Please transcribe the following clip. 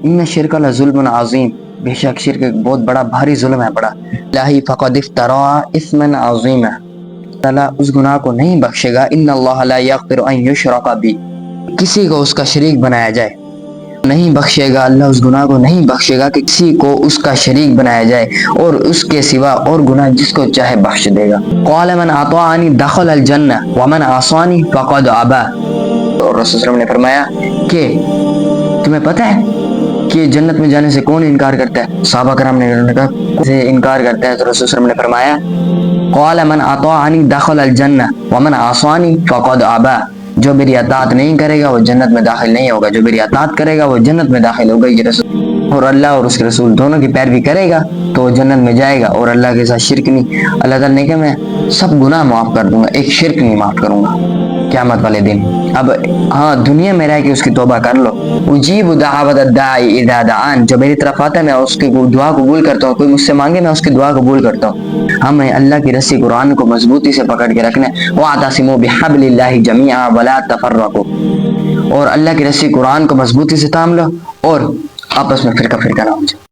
ان الشرک لظلم عظیم، بے شک شرک ایک بہت بڑا بھاری ظلم ہے بڑا۔ اللہ فقد افترا اثما عظیما، اللہ اس گناہ کو نہیں بخشے گا۔ ان اللہ لا یغفر ان یشرک بہ، کسی کو اس کا شریک بنایا جائے نہیں بخشے گا، اللہ اس گناہ کو نہیں بخشے گا کہ کسی کو اس کا شریک بنایا جائے، اور اس کے سوا اور گناہ جس کو چاہے بخش دے گا۔ قال من اطاعنی دخل الجنہ ومن عصانی فقد ابى، اور رسول صلی اللہ علیہ وسلم نے فرمایا کہ تمہیں پتہ ہے کہ جنت میں جانے سے کون انکار کرتا ہے؟ صحابہ کرام نے کہا سے انکار کرتا ہے، تو رسول صلی اللہ علیہ وسلم نے فرمایا قال من اطاعنی دخل الجنہ ومن عصانی فقد ابى، جو میری اطاعت نہیں کرے گا وہ جنت میں داخل نہیں ہوگا، جو میری اطاعت کرے گا وہ جنت میں داخل ہوگا۔ یہ رسول اور اللہ اور اس کے رسول دونوں کی پیروی کرے گا تو وہ جنت میں جائے گا، اور اللہ کے ساتھ شرک نہیں۔ اللہ تعالیٰ نے کہا میں سب گناہ معاف کر دوں گا، ایک شرک نہیں معاف کروں گا قیامت والے دن۔ اب ہاں دنیا میں رہ کے اس کی توبہ کر لو۔ اجیب دعوت الداعی اذا دعان، جو میری طرف آتا ہے میں اس کی دعا قبول کرتا ہوں، کوئی مجھ سے مانگے میں اس کی دعا قبول کرتا ہوں۔ ہمیں اللہ کی رسی قرآن کو مضبوطی سے پکڑ کے رکھنا ہے۔ واعتصموا بحبل اللہ جميعا ولا تفرقوا، اور اللہ کی رسی قرآن کو مضبوطی سے تھام لو اور آپس میں فرقہ فرقہ نہ ہو جائے۔